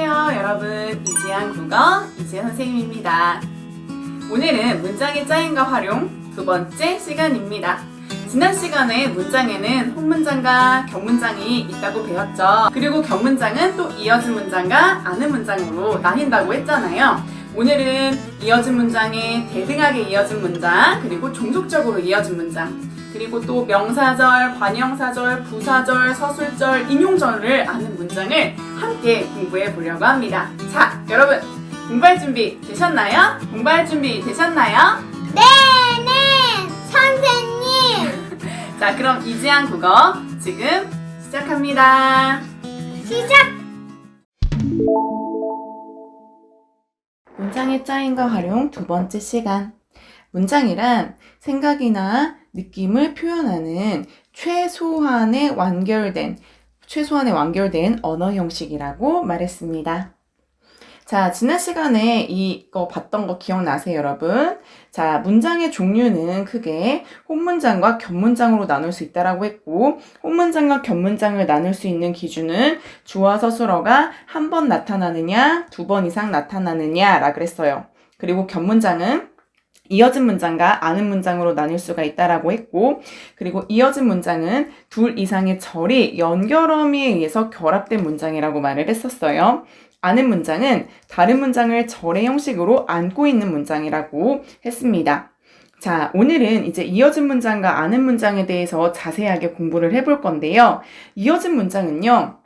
안녕하세요 여러분, 이지한 국어 이지한 선생님입니다. 오늘은 문장의 짜임과 활용 두 번째 시간입니다. 지난 시간에 문장에는 혼문장과 격문장이 있다고 배웠죠. 그리고 격문장은 또 이어진 문장과 아는 문장으로 나뉜다고 했잖아요. 오늘은 이어진 문장에 대등하게 이어진 문장, 그리고 종속적으로 이어진 문장, 그리고 또 명사절, 관형사절, 부사절, 서술절, 인용절을 아는 문장을 함께 공부해 보려고 합니다. 자, 여러분 공부할 준비 되셨나요? 공부할 준비 되셨나요? 네, 선생님. 자, 그럼 이지한 국어 지금 시작합니다. 시작. 문장의 짜임과 활용 두 번째 시간. 문장이란 생각이나 느낌을 표현하는 최소한의 완결된 언어 형식이라고 말했습니다. 자, 지난 시간에 이거 봤던 거 기억나세요, 여러분? 자, 문장의 종류는 크게 혼문장과 격문장으로 나눌 수 있다라고 했고, 혼문장과 격문장을 나눌 수 있는 기준은 주어 서술어가 한 번 나타나느냐, 두 번 이상 나타나느냐라 그랬어요. 그리고 격문장은 이어진 문장과 아는 문장으로 나눌 수가 있다라고 했고, 그리고 이어진 문장은 둘 이상의 절이 연결어미에 의해서 결합된 문장이라고 말을 했었어요. 아는 문장은 다른 문장을 절의 형식으로 안고 있는 문장이라고 했습니다. 자, 오늘은 이제 이어진 문장과 아는 문장에 대해서 자세하게 공부를 해볼 건데요. 이어진 문장은요,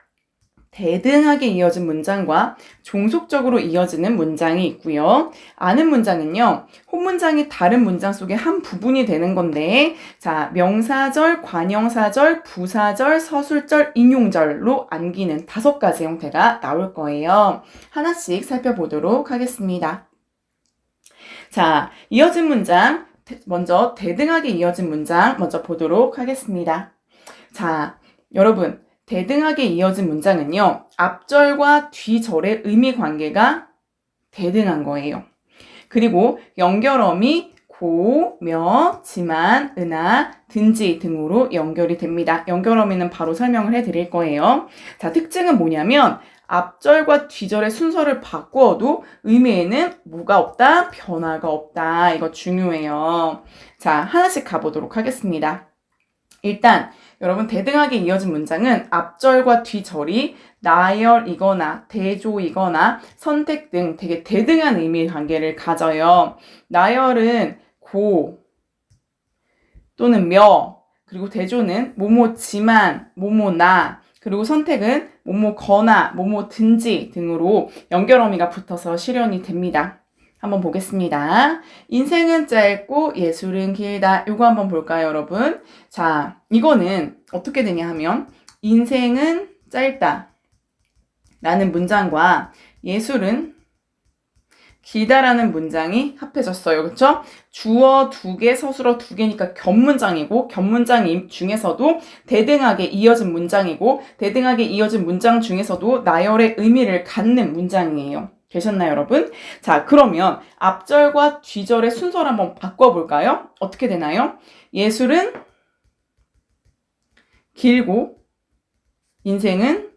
대등하게 이어진 문장과 종속적으로 이어지는 문장이 있고요. 아는 문장은요, 혼문장이 다른 문장 속의 한 부분이 되는 건데, 자, 명사절, 관형사절, 부사절, 서술절, 인용절로 안기는 5가지 형태가 나올 거예요. 하나씩 살펴보도록 하겠습니다. 자, 이어진 문장, 먼저 대등하게 이어진 문장 먼저 보도록 하겠습니다. 자, 여러분, 대등하게 이어진 문장은요, 앞절과 뒤절의 의미 관계가 대등한 거예요. 그리고 연결어미 고, 며, 지만, 은하, 든지 등으로 연결이 됩니다. 연결어미는 바로 설명을 해드릴 거예요. 자, 특징은 뭐냐면 앞절과 뒤절의 순서를 바꾸어도 의미에는 뭐가 없다? 변화가 없다. 이거 중요해요. 자, 하나씩 가보도록 하겠습니다. 일단 여러분, 대등하게 이어진 문장은 앞절과 뒤절이 나열이거나 대조이거나 선택 등 되게 대등한 의미의 관계를 가져요. 나열은 고 또는 며, 그리고 대조는 뭐뭐지만, 뭐뭐나, 그리고 선택은 뭐뭐거나, 뭐뭐든지 등으로 연결어미가 붙어서 실현이 됩니다. 한번 보겠습니다. 인생은 짧고 예술은 길다. 이거 한번 볼까요, 여러분? 자, 이거는 어떻게 되냐 하면 인생은 짧다 라는 문장과 예술은 길다라는 문장이 합해졌어요. 그렇죠? 주어 2개, 서술어 2개니까 격문장이고, 격문장 중에서도 대등하게 이어진 문장이고, 대등하게 이어진 문장 중에서도 나열의 의미를 갖는 문장이에요. 되셨나요, 여러분? 자, 그러면 앞절과 뒤절의 순서를 한번 바꿔볼까요? 어떻게 되나요? 예술은 길고 인생은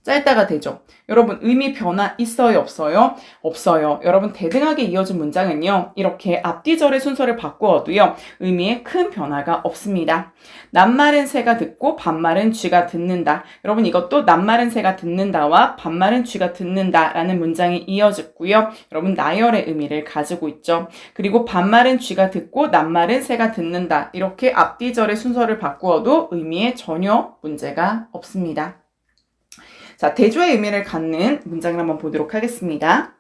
짧다가 되죠. 여러분, 의미 변화 있어요, 없어요? 없어요. 여러분, 대등하게 이어진 문장은요, 이렇게 앞뒤절의 순서를 바꾸어도요, 의미에 큰 변화가 없습니다. 낱말은 새가 듣고 반말은 쥐가 듣는다. 여러분, 이것도 낱말은 새가 듣는다와 반말은 쥐가 듣는다라는 문장이 이어졌고요. 여러분, 나열의 의미를 가지고 있죠. 그리고 반말은 쥐가 듣고 낱말은 새가 듣는다. 이렇게 앞뒤절의 순서를 바꾸어도 의미에 전혀 문제가 없습니다. 자, 대조의 의미를 갖는 문장을 한번 보도록 하겠습니다.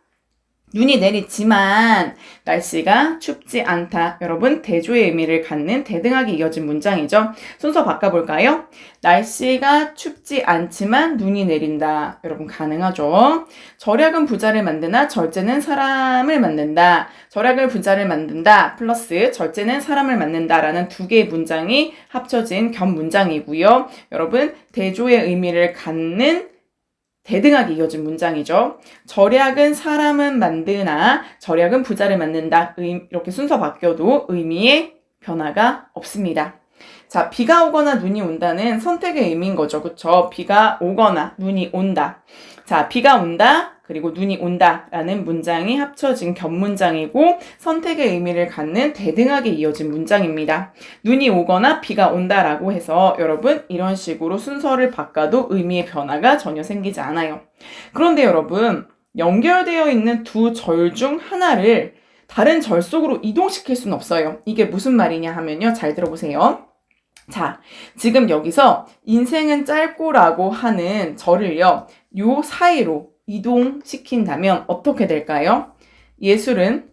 눈이 내리지만 날씨가 춥지 않다. 여러분, 대조의 의미를 갖는 대등하게 이어진 문장이죠. 순서 바꿔볼까요? 날씨가 춥지 않지만 눈이 내린다. 여러분, 가능하죠? 절약은 부자를 만드나 절제는 사람을 만든다. 절약을 부자를 만든다 플러스 절제는 사람을 만든다라는 2개의 문장이 합쳐진 겹문장이고요. 여러분, 대조의 의미를 갖는 대등하게 이어진 문장이죠. 절약은 사람은 만드나 절약은 부자를 만든다. 이렇게 순서 바뀌어도 의미에 변화가 없습니다. 자, 비가 오거나 눈이 온다는 선택의 의미인 거죠. 그쵸? 비가 오거나 눈이 온다. 자, 비가 온다. 그리고 눈이 온다 라는 문장이 합쳐진 겹문장이고 선택의 의미를 갖는 대등하게 이어진 문장입니다. 눈이 오거나 비가 온다라고 해서 여러분 이런 식으로 순서를 바꿔도 의미의 변화가 전혀 생기지 않아요. 그런데 여러분 연결되어 있는 두 절 중 하나를 다른 절 속으로 이동시킬 수는 없어요. 이게 무슨 말이냐 하면요. 잘 들어보세요. 자, 지금 여기서 인생은 짧고라고 하는 절을요. 요 사이로 이동시킨다면 어떻게 될까요? 예술은,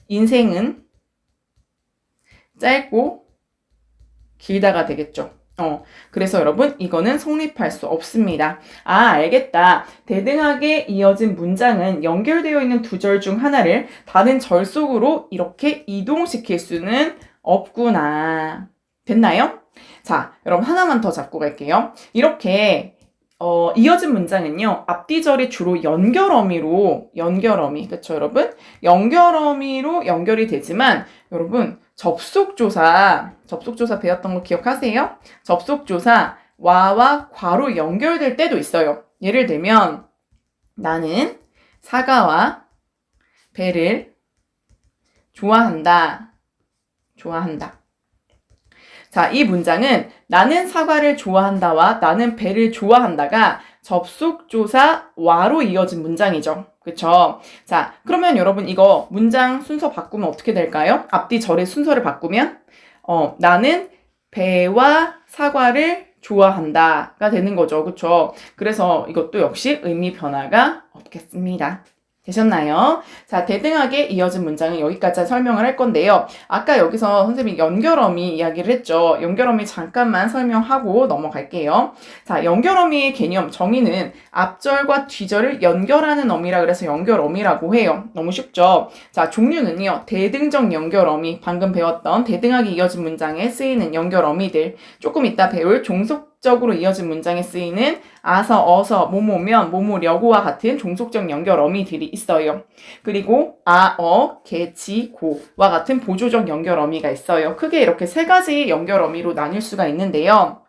인생은 짧고 길다가 되겠죠. 그래서 여러분 이거는 성립할 수 없습니다. 아, 알겠다. 대등하게 이어진 문장은 연결되어 있는 두 절 중 하나를 다른 절 속으로 이렇게 이동시킬 수는 없구나. 됐나요? 자, 여러분 하나만 더 잡고 갈게요. 이렇게 이어진 문장은요, 앞뒤 절이 주로 연결어미, 그쵸, 여러분? 연결어미로 연결이 되지만, 여러분, 접속조사 배웠던 거 기억하세요? 접속조사, 와와 과로 연결될 때도 있어요. 예를 들면, 나는 사과와 배를 좋아한다. 자, 이 문장은 나는 사과를 좋아한다와 나는 배를 좋아한다가 접속조사 와로 이어진 문장이죠. 그쵸? 자, 그러면 여러분 이거 문장 순서 바꾸면 어떻게 될까요? 앞뒤 절의 순서를 바꾸면 나는 배와 사과를 좋아한다가 되는 거죠. 그쵸? 그래서 이것도 역시 의미 변화가 없겠습니다. 되셨나요? 자, 대등하게 이어진 문장은 여기까지 설명을 할 건데요. 아까 여기서 선생님이 연결어미 이야기를 했죠. 연결어미 잠깐만 설명하고 넘어갈게요. 자, 연결어미의 개념, 정의는 앞절과 뒤절을 연결하는 어미라 그래서 연결어미라고 해요. 너무 쉽죠? 자, 종류는요. 대등적 연결어미, 방금 배웠던 대등하게 이어진 문장에 쓰이는 연결어미들, 조금 이따 배울 종속적으로 이어진 문장에 쓰이는 아서, 어서, 뭐뭐면, 뭐뭐려고와 같은 종속적 연결어미들이 있어요. 그리고 아, 어, 개, 지, 고와 같은 보조적 연결어미가 있어요. 크게 이렇게 세 가지 연결어미로 나뉠 수가 있는데요.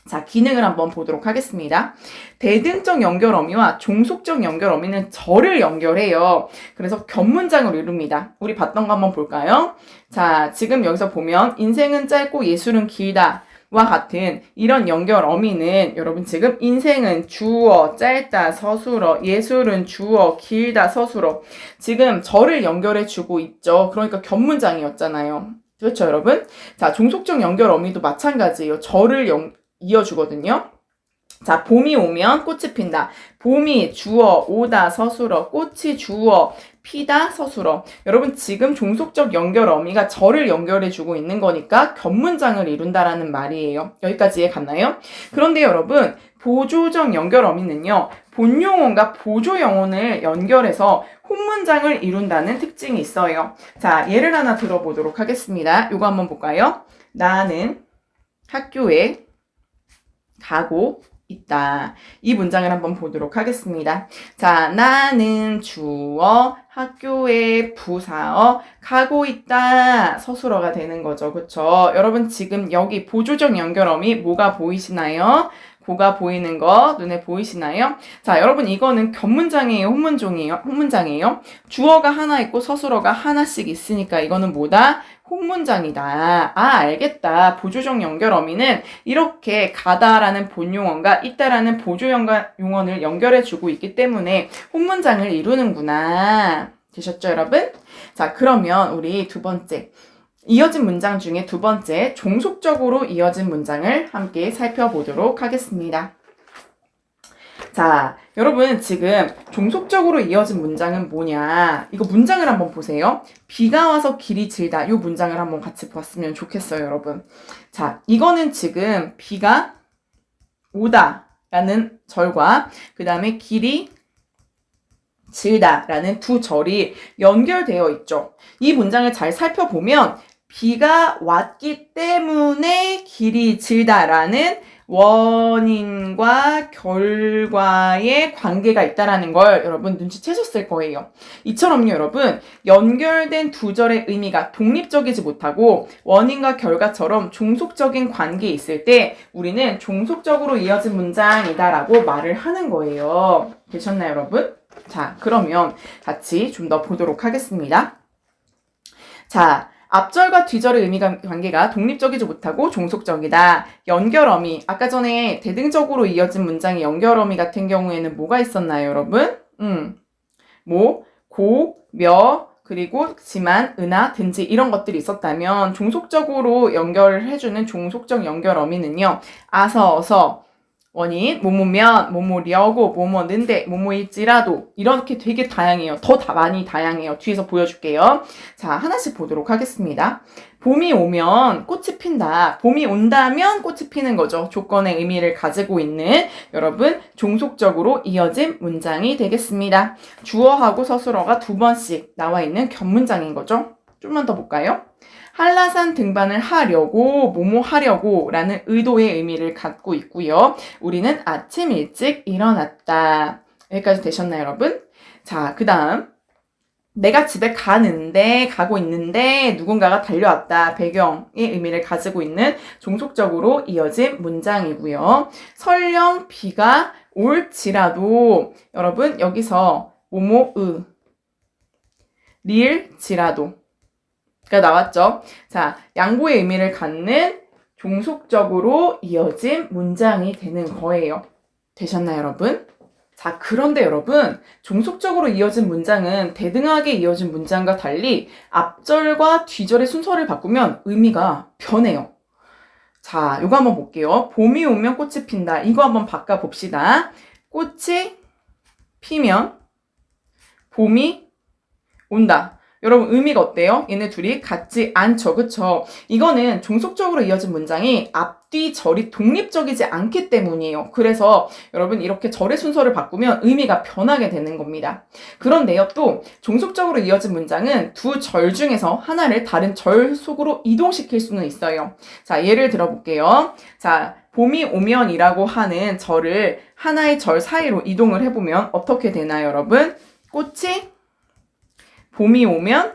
자, 기능을 한번 보도록 하겠습니다. 대등적 연결어미와 종속적 연결어미는 절을 연결해요. 그래서 겹문장을 이룹니다. 우리 봤던 거 한번 볼까요? 자, 지금 여기서 보면 인생은 짧고 예술은 길다. 와 같은 이런 연결 어미는 여러분 지금 인생은 주어, 짧다, 서술어, 예술은 주어, 길다, 서술어 지금 절을 연결해 주고 있죠. 그러니까 겹문장이었잖아요. 그렇죠, 여러분? 자, 종속적 연결 어미도 마찬가지예요. 절을 이어주거든요. 자, 봄이 오면 꽃이 핀다. 봄이 주어, 오다, 서술어, 꽃이 주어, 피다, 서술어. 여러분 지금 종속적 연결 어미가 절을 연결해주고 있는 거니까 겹문장을 이룬다라는 말이에요. 여기까지 이해 갔나요? 그런데 여러분 보조적 연결 어미는요. 본용어가 보조 영혼을 연결해서 혼문장을 이룬다는 특징이 있어요. 자, 예를 하나 들어보도록 하겠습니다. 이거 한번 볼까요? 나는 학교에 가고 있다. 이 문장을 한번 보도록 하겠습니다. 자, 나는 주어, 학교에 부사어, 가고 있다. 서술어가 되는 거죠. 그쵸? 여러분 지금 여기 보조적 연결어미 뭐가 보이시나요? 고가 보이는 거 눈에 보이시나요? 자, 여러분 이거는 겹문장이에요? 혼문장이에요? 주어가 하나 있고 서술어가 하나씩 있으니까 이거는 뭐다? 혼문장이다. 아, 알겠다. 보조적 연결 어미는 이렇게 가다라는 본용어가 있다라는 보조 용어를 연결해주고 있기 때문에 혼문장을 이루는구나. 되셨죠, 여러분? 자, 그러면 우리 두 번째. 이어진 문장 중에 두 번째, 종속적으로 이어진 문장을 함께 살펴보도록 하겠습니다. 자, 여러분 지금 종속적으로 이어진 문장은 뭐냐? 이거 문장을 한번 보세요. 비가 와서 길이 질다. 이 문장을 한번 같이 봤으면 좋겠어요, 여러분. 자, 이거는 지금 비가 오다 라는 절과 그 다음에 길이 질다 라는 두 절이 연결되어 있죠. 이 문장을 잘 살펴보면 비가 왔기 때문에 길이 질다라는 원인과 결과의 관계가 있다라는 걸 여러분 눈치채셨을 거예요. 이처럼요, 여러분, 연결된 두 절의 의미가 독립적이지 못하고 원인과 결과처럼 종속적인 관계에 있을 때 우리는 종속적으로 이어진 문장이다라고 말을 하는 거예요. 되셨나요, 여러분? 자, 그러면 같이 좀 더 보도록 하겠습니다. 자, 앞절과 뒤절의 의미가 관계가 독립적이지 못하고 종속적이다. 연결어미. 아까 전에 대등적으로 이어진 문장의 연결어미 같은 경우에는 뭐가 있었나요, 여러분? 고, 며, 그리고 지만, 은하, 든지 이런 것들이 있었다면 종속적으로 연결해주는 종속적 연결어미는요. 아서, 어서, 원인, 뭐뭐면, 뭐뭐려고, 뭐뭐는데, 뭐뭐일지라도 이렇게 되게 다양해요. 더 많이 다양해요. 뒤에서 보여줄게요. 자, 하나씩 보도록 하겠습니다. 봄이 오면 꽃이 핀다. 봄이 온다면 꽃이 피는 거죠. 조건의 의미를 가지고 있는 여러분 종속적으로 이어진 문장이 되겠습니다. 주어하고 서술어가 두 번씩 나와 있는 겹문장인 거죠. 좀만 더 볼까요? 한라산 등반을 하려고, 뭐뭐 하려고 라는 의도의 의미를 갖고 있고요. 우리는 아침 일찍 일어났다. 여기까지 되셨나요, 여러분? 자, 그 다음. 내가 집에 가고 있는데 누군가가 달려왔다. 배경의 의미를 가지고 있는 종속적으로 이어진 문장이고요. 설령 비가 올지라도 여러분 여기서 뭐뭐의 리을지라도 가 나왔죠. 자, 양보의 의미를 갖는 종속적으로 이어진 문장이 되는 거예요. 되셨나요, 여러분? 자, 그런데 여러분, 종속적으로 이어진 문장은 대등하게 이어진 문장과 달리 앞절과 뒤절의 순서를 바꾸면 의미가 변해요. 자, 이거 한번 볼게요. 봄이 오면 꽃이 핀다. 이거 한번 바꿔봅시다. 꽃이 피면 봄이 온다. 여러분 의미가 어때요? 얘네 둘이 같지 않죠. 그쵸? 이거는 종속적으로 이어진 문장이 앞뒤 절이 독립적이지 않기 때문이에요. 그래서 여러분 이렇게 절의 순서를 바꾸면 의미가 변하게 되는 겁니다. 그런데요, 또 종속적으로 이어진 문장은 두 절 중에서 하나를 다른 절 속으로 이동시킬 수는 있어요. 자, 예를 들어볼게요. 자, 봄이 오면이라고 하는 절을 하나의 절 사이로 이동을 해보면 어떻게 되나요, 여러분? 꽃이 봄이 오면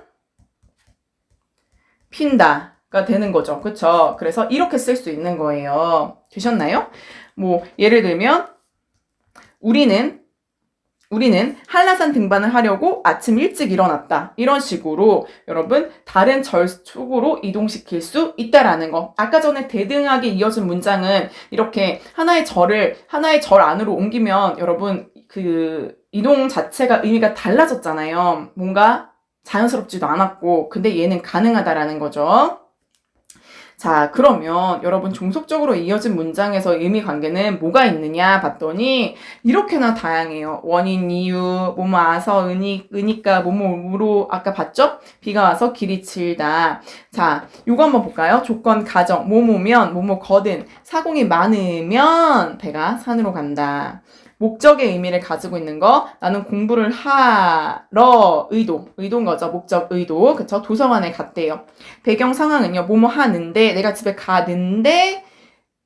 핀다가 되는 거죠. 그쵸? 그래서 이렇게 쓸 수 있는 거예요. 되셨나요? 뭐 예를 들면 우리는 한라산 등반을 하려고 아침 일찍 일어났다. 이런 식으로 여러분 다른 절 속으로 이동시킬 수 있다라는 거. 아까 전에 대등하게 이어진 문장은 이렇게 하나의 절 안으로 옮기면 여러분 그 이동 자체가 의미가 달라졌잖아요. 뭔가 자연스럽지도 않았고, 근데 얘는 가능하다라는 거죠. 자, 그러면 여러분 종속적으로 이어진 문장에서 의미 관계는 뭐가 있느냐 봤더니 이렇게나 다양해요. 원인, 이유, 뭐뭐 와서 으니까 뭐뭐로 아까 봤죠? 비가 와서 길이 질다. 자, 요거 한번 볼까요? 조건, 가정, 뭐뭐면, 뭐뭐거든, 사공이 많으면 배가 산으로 간다. 목적의 의미를 가지고 있는 거, 나는 공부를 하러, 의도인 거죠. 목적, 의도. 그쵸? 도서관에 갔대요. 배경 상황은요, 뭐뭐 하는데, 내가 집에 가는데,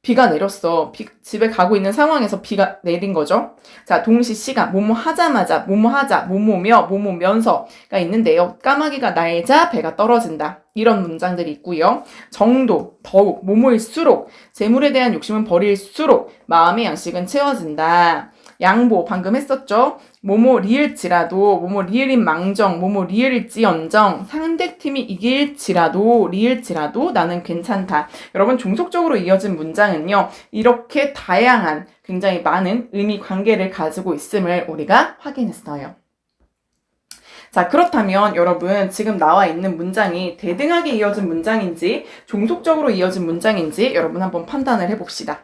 비가 내렸어. 집에 가고 있는 상황에서 비가 내린 거죠. 자, 동시 시간, 뭐뭐 하자마자, 뭐뭐 하자, 뭐뭐며, 뭐뭐면서가 있는데요. 까마귀가 날자 배가 떨어진다. 이런 문장들이 있고요. 정도, 더욱, 뭐뭐일수록, 재물에 대한 욕심은 버릴수록, 마음의 양식은 채워진다. 양보, 방금 했었죠? 뭐뭐 리을지라도, 뭐뭐 리을인 망정, 뭐뭐 리을일지언정, 상대팀이 이길지라도, 리을지라도 나는 괜찮다. 여러분 종속적으로 이어진 문장은요, 이렇게 다양한 굉장히 많은 의미 관계를 가지고 있음을 우리가 확인했어요. 자, 그렇다면 여러분 지금 나와 있는 문장이 대등하게 이어진 문장인지 종속적으로 이어진 문장인지 여러분 한번 판단을 해봅시다.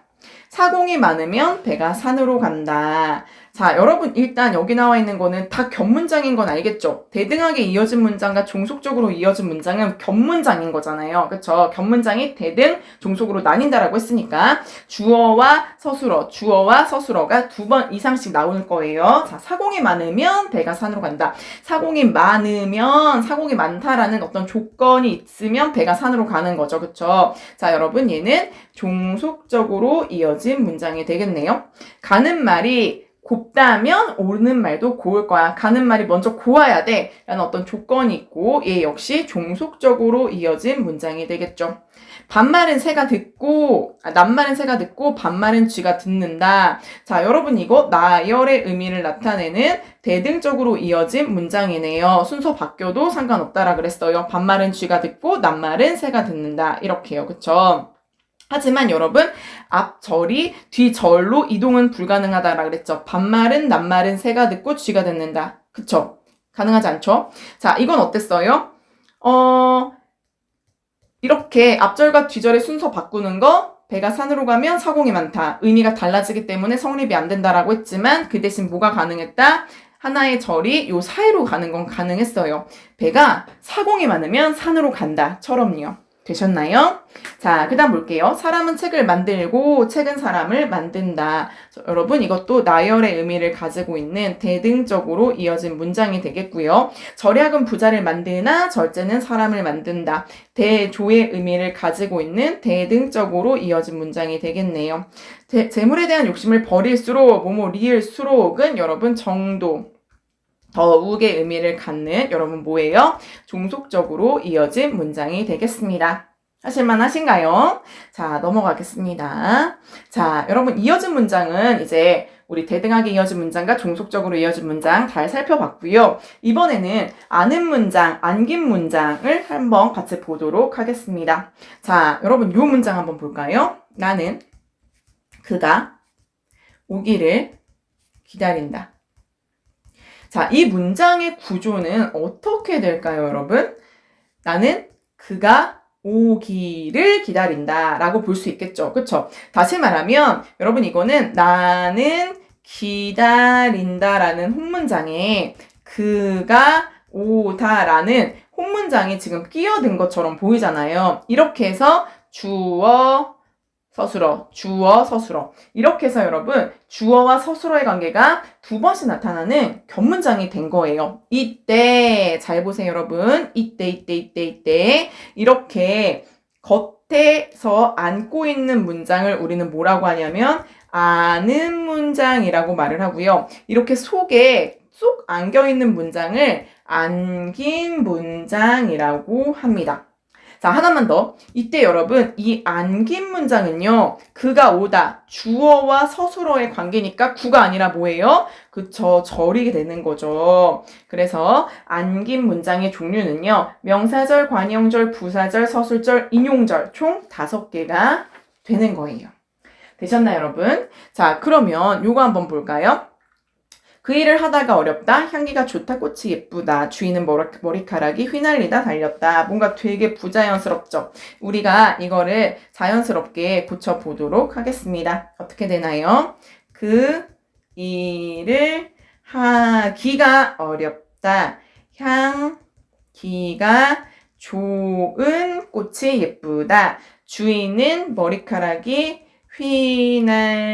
사공이 많으면 배가 산으로 간다. 자, 여러분 일단 여기 나와 있는 거는 다 겹문장인 건 알겠죠? 대등하게 이어진 문장과 종속적으로 이어진 문장은 겹문장인 거잖아요. 그쵸? 겹문장이 대등, 종속으로 나뉜다라고 했으니까 주어와 서술어가 두 번 이상씩 나올 거예요. 자, 사공이 많으면 배가 산으로 간다. 사공이 많다라는 어떤 조건이 있으면 배가 산으로 가는 거죠. 그쵸? 자, 여러분 얘는 종속적으로 이어진 이어진 문장이 되겠네요. 가는 말이 곱다면 오는 말도 고울 거야. 가는 말이 먼저 고와야 돼. 라는 어떤 조건이 있고 얘 역시 종속적으로 이어진 문장이 되겠죠. 반말은 새가 듣고 낱말은 새가 듣고 반말은 쥐가 듣는다. 자, 여러분 이거 나열의 의미를 나타내는 대등적으로 이어진 문장이네요. 순서 바뀌어도 상관없다라 그랬어요. 반말은 쥐가 듣고 낱말은 새가 듣는다. 이렇게요. 그쵸? 하지만 여러분 앞 절이 뒤 절로 이동은 불가능하다라 그랬죠. 반말은 낱말은 새가 듣고 쥐가 듣는다. 그쵸? 가능하지 않죠? 자, 이건 어땠어요? 이렇게 앞절과 뒤절의 순서 바꾸는 거 배가 산으로 가면 사공이 많다. 의미가 달라지기 때문에 성립이 안 된다라고 했지만 그 대신 뭐가 가능했다? 하나의 절이 요 사이로 가는 건 가능했어요. 배가 사공이 많으면 산으로 간다. 처럼요. 되셨나요? 자, 그 다음 볼게요. 사람은 책을 만들고 책은 사람을 만든다. 여러분 이것도 나열의 의미를 가지고 있는 대등적으로 이어진 문장이 되겠고요. 절약은 부자를 만드나 절제는 사람을 만든다. 대조의 의미를 가지고 있는 대등적으로 이어진 문장이 되겠네요. 재물에 대한 욕심을 버릴수록 리을수록은 여러분 정도 더욱의 의미를 갖는 여러분 뭐예요? 종속적으로 이어진 문장이 되겠습니다. 하실만 하신가요? 자, 넘어가겠습니다. 자, 여러분 이어진 문장은 이제 우리 대등하게 이어진 문장과 종속적으로 이어진 문장 잘 살펴봤고요. 이번에는 아는 문장, 안긴 문장을 한번 같이 보도록 하겠습니다. 자, 여러분 이 문장 한번 볼까요? 나는 그가 오기를 기다린다. 자, 이 문장의 구조는 어떻게 될까요, 여러분? 나는 그가 오기를 기다린다 라고 볼 수 있겠죠. 그쵸? 다시 말하면 여러분 이거는 나는 기다린다 라는 혼문장에 그가 오다 라는 혼문장이 지금 끼어든 것처럼 보이잖아요. 이렇게 해서 주어, 서술어, 주어, 서술어. 이렇게 해서 여러분 주어와 서술어의 관계가 두 번씩 나타나는 겹문장이 된 거예요. 이때 잘 보세요 여러분. 이때 이렇게 겉에서 안고 있는 문장을 우리는 뭐라고 하냐면 아는 문장이라고 말을 하고요. 이렇게 속에 쏙 안겨있는 문장을 안긴 문장이라고 합니다. 자, 하나만 더. 이때 여러분 이 안긴 문장은요. 그가 오다. 주어와 서술어의 관계니까 구가 아니라 뭐예요? 그쵸. 절이 되는 거죠. 그래서 안긴 문장의 종류는요. 명사절, 관형절, 부사절, 서술절, 인용절 총 5개가 되는 거예요. 되셨나요, 여러분? 자, 그러면 요거 한번 볼까요? 그 일을 하다가 어렵다. 향기가 좋다. 꽃이 예쁘다. 주인은 머리카락이 휘날리다 달렸다. 뭔가 되게 부자연스럽죠. 우리가 이거를 자연스럽게 고쳐보도록 하겠습니다. 어떻게 되나요? 그 일을 하기가 어렵다. 향기가 좋은 꽃이 예쁘다. 주인은 머리카락이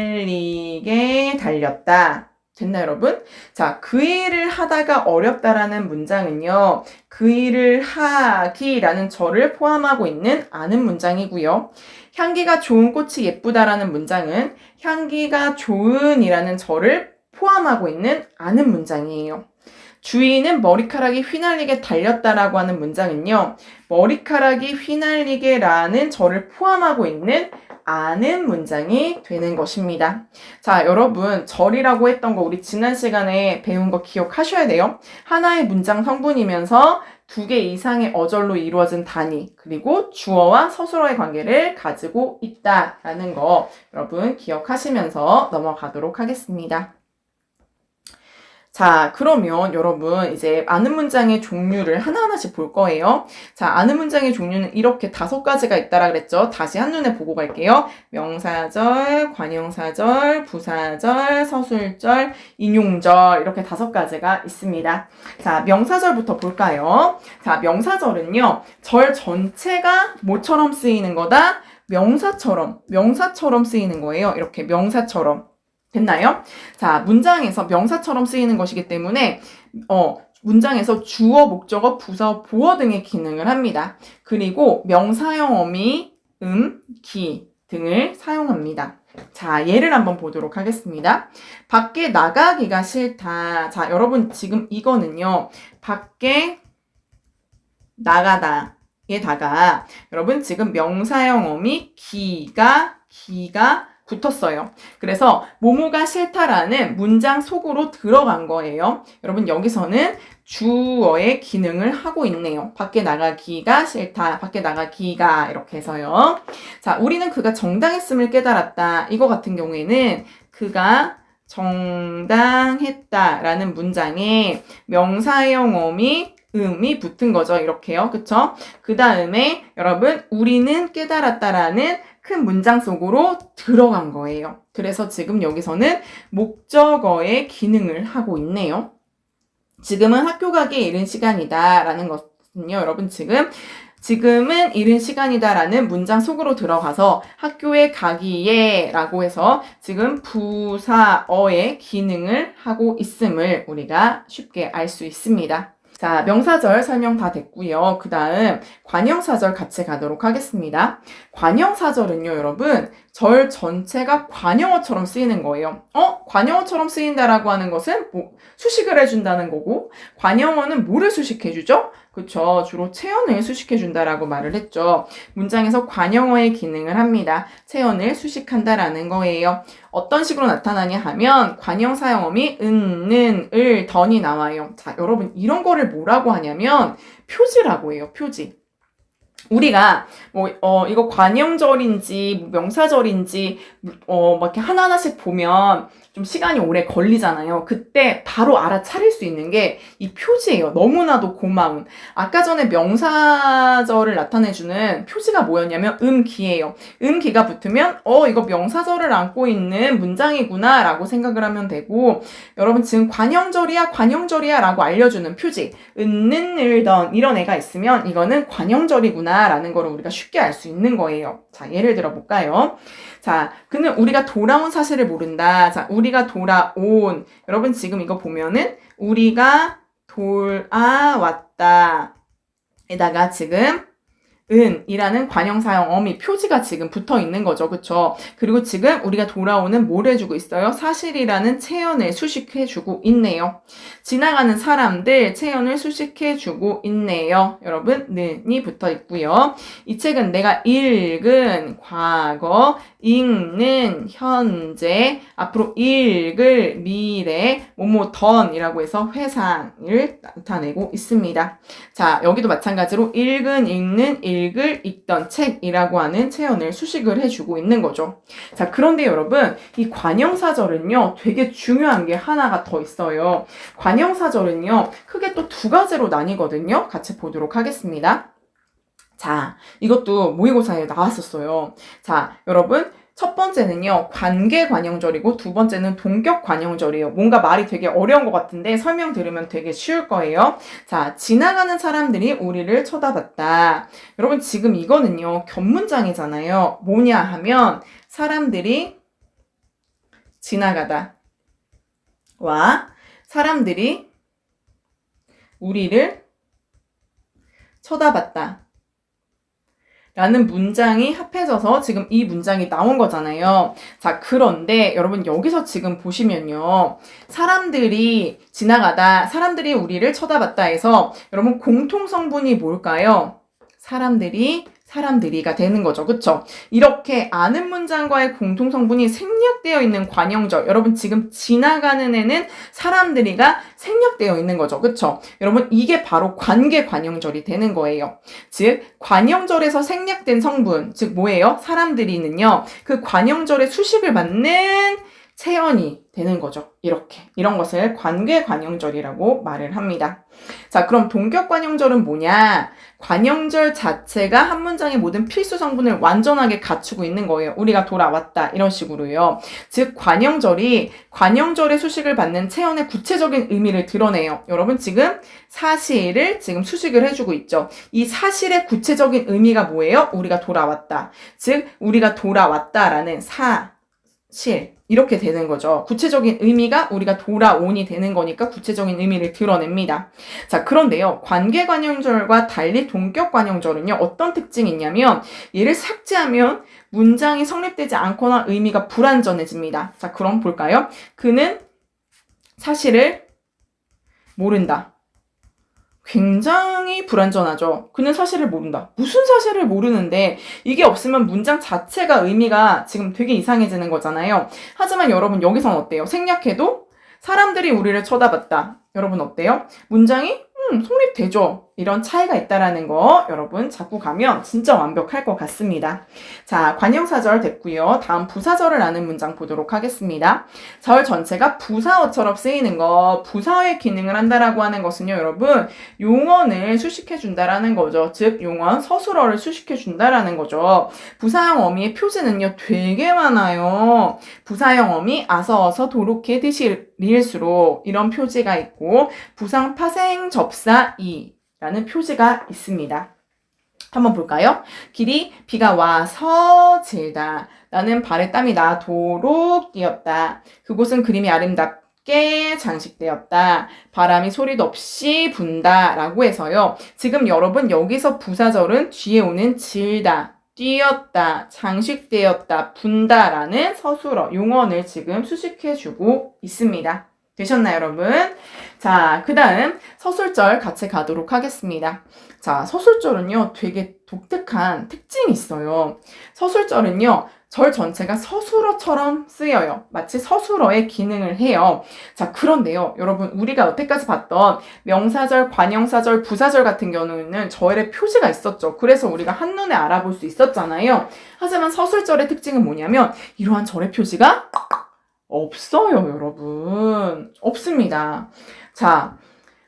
휘날리게 달렸다. 됐나요, 여러분? 자, 그 일을 하다가 어렵다라는 문장은요. 그 일을 하기라는 절을 포함하고 있는 아는 문장이고요. 향기가 좋은 꽃이 예쁘다라는 문장은 향기가 좋은이라는 절을 포함하고 있는 아는 문장이에요. 주인은 머리카락이 휘날리게 달렸다라고 하는 문장은요. 머리카락이 휘날리게라는 절을 포함하고 있는 아는 문장이 되는 것입니다. 자, 여러분 절이라고 했던 거 우리 지난 시간에 배운 거 기억하셔야 돼요. 하나의 문장 성분이면서 2개 이상의 어절로 이루어진 단위 그리고 주어와 서술어의 관계를 가지고 있다라는 거 여러분 기억하시면서 넘어가도록 하겠습니다. 자, 그러면 여러분 이제 아는 문장의 종류를 하나하나씩 볼 거예요. 자, 아는 문장의 종류는 이렇게 5가지가 있다라 그랬죠. 다시 한눈에 보고 갈게요. 명사절, 관형사절, 부사절, 서술절, 인용절 이렇게 5가지가 있습니다. 자, 명사절부터 볼까요? 자, 명사절은요. 절 전체가 뭐처럼 쓰이는 거다? 명사처럼 쓰이는 거예요. 이렇게 명사처럼. 됐나요? 자, 문장에서 명사처럼 쓰이는 것이기 때문에 문장에서 주어, 목적어, 부사, 보어 등의 기능을 합니다. 그리고 명사형 어미, 기 등을 사용합니다. 자, 예를 한번 보도록 하겠습니다. 밖에 나가기가 싫다. 자, 여러분 지금 이거는요. 밖에 나가다에다가 여러분 지금 명사형 어미 기가 붙었어요. 그래서 뭐뭐가 싫다라는 문장 속으로 들어간 거예요. 여러분 여기서는 주어의 기능을 하고 있네요. 밖에 나가기가 싫다. 밖에 나가기가 이렇게 해서요. 자, 우리는 그가 정당했음을 깨달았다. 이거 같은 경우에는 그가 정당했다라는 문장에 명사형 어미 음이 붙은 거죠. 이렇게요. 그쵸? 그 다음에 여러분 우리는 깨달았다라는 큰 문장 속으로 들어간 거예요. 그래서 지금 여기서는 목적어의 기능을 하고 있네요. 지금은 학교 가기에 이른 시간이다 라는 것은요. 여러분 지금은 이른 시간이다라는 문장 속으로 들어가서 학교에 가기에 라고 해서 지금 부사어의 기능을 하고 있음을 우리가 쉽게 알 수 있습니다. 자, 명사절 설명 다 됐고요. 그 다음 관형사절 같이 가도록 하겠습니다. 관형사절은요, 여러분 절 전체가 관형어처럼 쓰이는 거예요. 관형어처럼 쓰인다라고 하는 것은 수식을 해준다는 거고 관형어는 뭐를 수식해주죠? 그쵸. 주로 체언을 수식해준다라고 말을 했죠. 문장에서 관형어의 기능을 합니다. 체언을 수식한다라는 거예요. 어떤 식으로 나타나냐 하면 관형 사용어미 은, 을, 던이 나와요. 자, 여러분 이런 거를 뭐라고 하냐면 표지라고 해요. 표지. 우리가 이거 관형절인지 명사절인지 막 이렇게 하나하나씩 보면 좀 시간이 오래 걸리잖아요. 그때 바로 알아차릴 수 있는 게 이 표지예요. 너무나도 고마운. 아까 전에 명사절을 나타내주는 표지가 뭐였냐면 음기예요. 음기가 붙으면 이거 명사절을 안고 있는 문장이구나 라고 생각을 하면 되고 여러분 지금 관형절이야 라고 알려주는 표지 은, 을, 던 이런 애가 있으면 이거는 관형절이구나 라는 거를 우리가 쉽게 알 수 있는 거예요. 자, 예를 들어 볼까요? 자, 그는 우리가 돌아온 사실을 모른다. 자, 우리가 돌아온. 여러분 지금 이거 보면은 우리가 돌아왔다. 에다가 지금 은이라는 관형사형 어미 표지가 지금 붙어 있는 거죠. 그쵸? 그리고 지금 우리가 돌아오는 뭘 해주고 있어요? 사실이라는 체언을 수식해주고 있네요. 지나가는 사람들 체언을 수식해주고 있네요. 여러분, 는이 붙어 있고요. 이 책은 내가 읽은 과거, 읽는 현재, 앞으로 읽을 미래, 던이라고 해서 회상을 나타내고 있습니다. 자, 여기도 마찬가지로 읽는, 읽을, 읽던 책이라고 하는 체언을 수식을 해주고 있는 거죠. 자, 그런데 여러분, 이 관형사절은요, 되게 중요한 게 하나가 더 있어요. 관형사절은요, 크게 또 두 가지로 나뉘거든요. 같이 보도록 하겠습니다. 자, 이것도 모의고사에 나왔었어요. 자, 여러분, 첫 번째는요, 관계관형절이고 두 번째는 동격관형절이에요. 뭔가 말이 되게 어려운 것 같은데 설명 들으면 되게 쉬울 거예요. 자, 지나가는 사람들이 우리를 쳐다봤다. 여러분 지금 이거는요, 겹문장이잖아요. 뭐냐 하면 사람들이 지나가다 와 사람들이 우리를 쳐다봤다. 라는 문장이 합해져서 지금 이 문장이 나온 거잖아요. 자, 그런데 여러분 여기서 지금 보시면요. 사람들이 지나가다, 사람들이 우리를 쳐다봤다 해서 여러분 공통성분이 뭘까요? 사람들이가 되는 거죠. 그쵸? 이렇게 아는 문장과의 공통성분이 생략되어 있는 관형절. 여러분 지금 지나가는 애는 사람들이가 생략되어 있는 거죠. 그쵸? 여러분 이게 바로 관계관형절이 되는 거예요. 즉 관형절에서 생략된 성분, 즉 뭐예요? 사람들이는요. 그 관형절의 수식을 받는 체언이 되는 거죠. 이런 것을 관계관형절이라고 말을 합니다. 자, 그럼 동격관형절은 뭐냐? 관형절 자체가 한 문장의 모든 필수 성분을 완전하게 갖추고 있는 거예요. 우리가 돌아왔다 이런 식으로요. 즉 관형절이 관형절의 수식을 받는 체언의 구체적인 의미를 드러내요. 여러분 지금 사실을 지금 수식을 해주고 있죠. 이 사실의 구체적인 의미가 뭐예요? 우리가 돌아왔다. 즉 우리가 돌아왔다라는 실 이렇게 되는 거죠. 구체적인 의미가 우리가 돌아온이 되는 거니까 구체적인 의미를 드러냅니다. 자, 그런데요. 관계관용절과 달리 동격관용절은요. 어떤 특징이 있냐면 얘를 삭제하면 문장이 성립되지 않거나 의미가 불완전해집니다. 자, 그럼 볼까요? 그는 사실을 모른다. 굉장히 불완전하죠. 그는 사실을 모른다. 무슨 사실을 모르는데 이게 없으면 문장 자체가 의미가 지금 되게 이상해지는 거잖아요. 하지만 여러분 여기선 어때요? 생략해도 사람들이 우리를 쳐다봤다. 여러분 어때요? 문장이 성립되죠. 이런 차이가 있다라는 거 여러분 잡고 가면 진짜 완벽할 것 같습니다. 자, 관형사절 됐고요. 다음 부사절을 아는 문장 보도록 하겠습니다. 절 전체가 부사어처럼 쓰이는 거, 부사어의 기능을 한다라고 하는 것은요, 여러분 용언을 수식해준다라는 거죠. 즉 용언, 서술어를 수식해준다라는 거죠. 부사형 어미의 표지는요, 되게 많아요. 부사형 어미 아서, 어서, 도록해, 드시, 리을수록 이런 표지가 있고 부상, 파생, 접사, 이 라는 표지가 있습니다. 한번 볼까요? 길이 비가 와서 질다. 나는 발에 땀이 나도록 뛰었다. 그곳은 그림이 아름답게 장식되었다. 바람이 소리도 없이 분다. 라고 해서요. 지금 여러분 여기서 부사절은 뒤에 오는 질다, 뛰었다, 장식되었다, 분다 라는 서술어, 용언을 지금 수식해주고 있습니다. 되셨나요, 여러분? 자, 그 다음 서술절 같이 가도록 하겠습니다. 자, 서술절은요, 되게 독특한 특징이 있어요. 서술절은요, 절 전체가 서술어처럼 쓰여요. 마치 서술어의 기능을 해요. 자, 그런데요, 여러분, 우리가 여태까지 봤던 명사절, 관형사절, 부사절 같은 경우는 절의 표시가 있었죠. 그래서 우리가 한눈에 알아볼 수 있었잖아요. 하지만 서술절의 특징은 뭐냐면, 이러한 절의 표시가 없어요, 여러분. 없습니다. 자,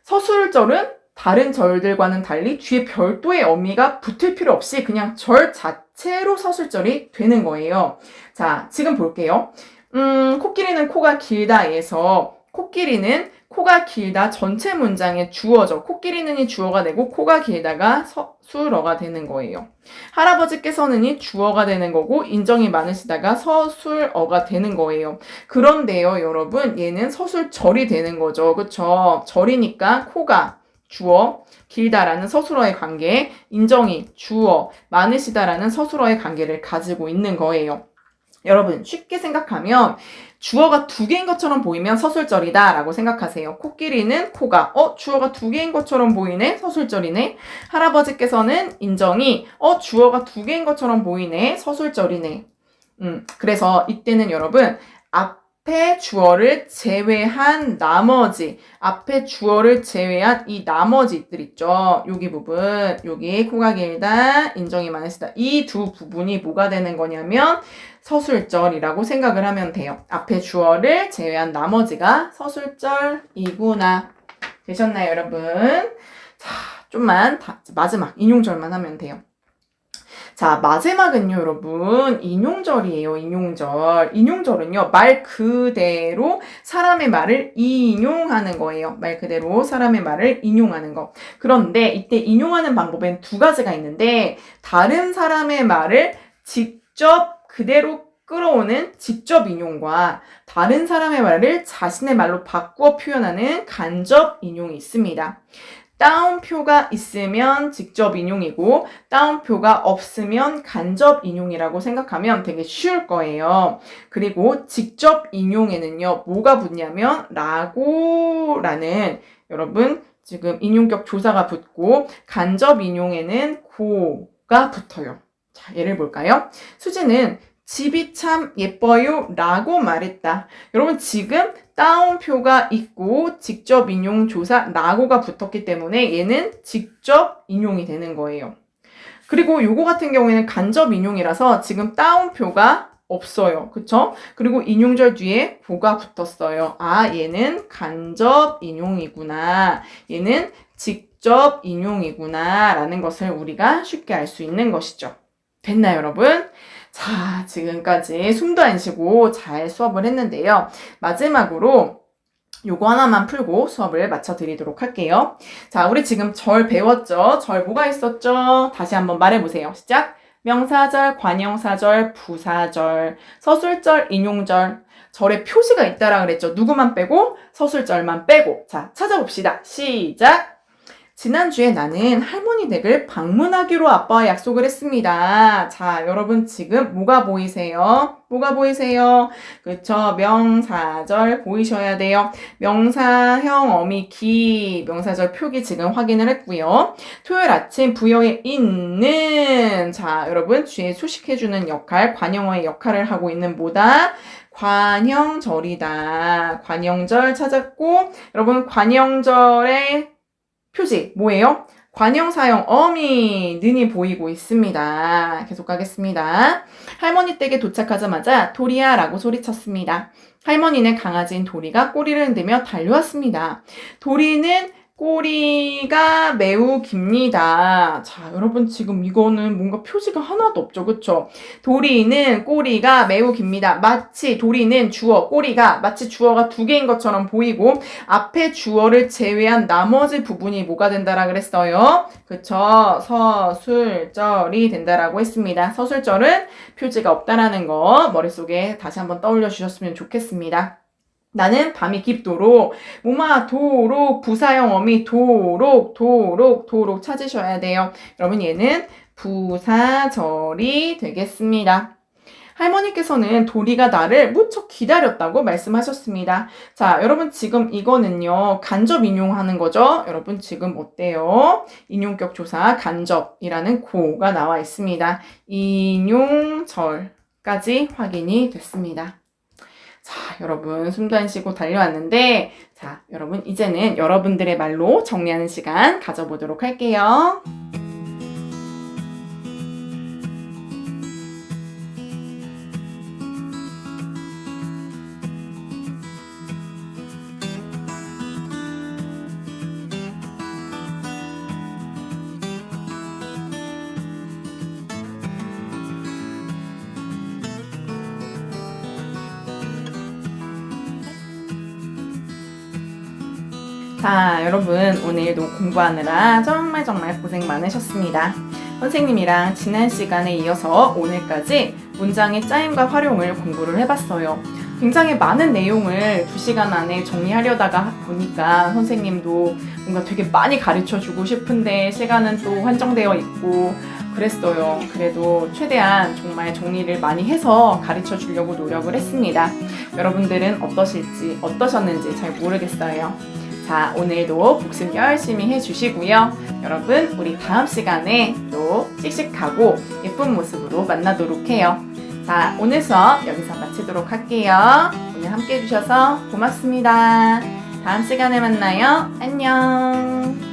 서술절은 다른 절들과는 달리 뒤에 별도의 어미가 붙을 필요 없이 그냥 절 자체로 서술절이 되는 거예요. 자, 지금 볼게요. 코끼리는 코가 길다에서 코끼리는 코가 길다 전체 문장의 주어죠. 코끼리는이 주어가 되고 코가 길다가 서술어가 되는 거예요. 할아버지께서는이 주어가 되는 거고 인정이 많으시다가 서술어가 되는 거예요. 그런데요, 여러분, 얘는 서술절이 되는 거죠. 그쵸? 절이니까 코가 주어, 길다라는 서술어의 관계, 인정이 주어, 많으시다라는 서술어의 관계를 가지고 있는 거예요. 여러분, 쉽게 생각하면 주어가 두 개인 것처럼 보이면 서술절이다 라고 생각하세요. 코끼리는 코가 주어가 두 개인 것처럼 보이네? 서술절이네. 할아버지께서는 인정이 주어가 두 개인 것처럼 보이네? 서술절이네. 그래서 이때는 여러분 앞에 주어를 제외한 나머지, 앞에 주어를 제외한 이 나머지들 있죠. 여기 부분, 여기 코가 길다, 인정이 많으시다. 이 두 부분이 뭐가 되는 거냐면 서술절이라고 생각을 하면 돼요. 앞에 주어를 제외한 나머지가 서술절이구나. 되셨나요, 여러분? 자, 좀만 마지막 인용절만 하면 돼요. 자, 마지막은요, 여러분, 인용절이에요, 인용절. 인용절은요, 말 그대로 사람의 말을 인용하는 거예요. 말 그대로 사람의 말을 인용하는 거. 그런데 이때 인용하는 방법엔 두 가지가 있는데, 다른 사람의 말을 직접 그대로 끌어오는 직접 인용과 다른 사람의 말을 자신의 말로 바꾸어 표현하는 간접 인용이 있습니다. 따옴표가 있으면 직접 인용이고 따옴표가 없으면 간접 인용이라고 생각하면 되게 쉬울 거예요. 그리고 직접 인용에는요, 뭐가 붙냐면 라고라는 여러분 지금 인용격 조사가 붙고 간접 인용에는 고가 붙어요. 자, 예를 볼까요? 수지는 집이 참 예뻐요 라고 말했다. 여러분 지금 따옴표가 있고 직접 인용 조사 라고가 붙었기 때문에 얘는 직접 인용이 되는 거예요. 그리고 요거 같은 경우에는 간접 인용이라서 지금 따옴표가 없어요. 그쵸? 그리고 인용절 뒤에 고가 붙었어요. 아, 얘는 간접 인용이구나. 얘는 직접 인용이구나 라는 것을 우리가 쉽게 알 수 있는 것이죠. 됐나요, 여러분? 자, 지금까지 숨도 안 쉬고 잘 수업을 했는데요. 마지막으로 요거 하나만 풀고 수업을 마쳐드리도록 할게요. 자, 우리 지금 절 배웠죠? 절 뭐가 있었죠? 다시 한번 말해보세요. 시작! 명사절, 관형사절, 부사절, 서술절, 인용절. 절에 표시가 있다라 그랬죠. 누구만 빼고? 서술절만 빼고. 자, 찾아봅시다. 시작! 지난주에 나는 할머니 댁을 방문하기로 아빠와 약속을 했습니다. 자, 여러분 지금 뭐가 보이세요? 뭐가 보이세요? 그쵸? 명사절 보이셔야 돼요. 명사형 어미 기 명사절 표기 지금 확인을 했고요. 토요일 아침 부여에 있는 자, 여러분 뒤에 수식해주는 역할, 관형어의 역할을 하고 있는 뭐다? 관형절이다. 관형절 찾았고 여러분 관형절의 표지 뭐예요? 관형사형 어미 는이 보이고 있습니다. 계속 가겠습니다. 할머니 댁에 도착하자마자 도리야 라고 소리쳤습니다. 할머니네 강아지인 도리가 꼬리를 흔들며 달려왔습니다. 도리는 꼬리가 매우 깁니다. 자, 여러분 지금 이거는 뭔가 표시가 하나도 없죠. 그쵸? 도리는 꼬리가 매우 깁니다. 마치 도리는 주어, 꼬리가 마치 주어가 두 개인 것처럼 보이고 앞에 주어를 제외한 나머지 부분이 뭐가 된다라 그랬어요? 그쵸? 서술절이 된다라고 했습니다. 서술절은 표지가 없다라는 거 머릿속에 다시 한번 떠올려 주셨으면 좋겠습니다. 나는 밤이 깊도록 도록 부사형 어미 도록 찾으셔야 돼요. 여러분 얘는 부사절이 되겠습니다. 할머니께서는 도리가 나를 무척 기다렸다고 말씀하셨습니다. 자, 여러분 지금 이거는요 간접 인용하는 거죠. 여러분 지금 어때요? 인용격 조사 간접이라는 고가 나와 있습니다. 인용절까지 확인이 됐습니다. 자, 여러분 숨도 안 쉬고 달려왔는데 자, 여러분 이제는 여러분들의 말로 정리하는 시간 가져보도록 할게요. 자, 여러분 오늘도 공부하느라 정말 고생 많으셨습니다. 선생님이랑 지난 시간에 이어서 오늘까지 문장의 짜임과 활용을 공부를 해봤어요. 굉장히 많은 내용을 2시간 안에 정리하려다가 보니까 선생님도 뭔가 되게 많이 가르쳐주고 싶은데 시간은 또 한정되어 있고 그랬어요. 그래도 최대한 정말 정리를 많이 해서 가르쳐 주려고 노력을 했습니다. 여러분들은 어떠셨는지 잘 모르겠어요. 자, 오늘도 복습 열심히 해주시고요. 여러분, 우리 다음 시간에 또 씩씩하고 예쁜 모습으로 만나도록 해요. 자, 오늘 수업 여기서 마치도록 할게요. 오늘 함께 해주셔서 고맙습니다. 다음 시간에 만나요. 안녕.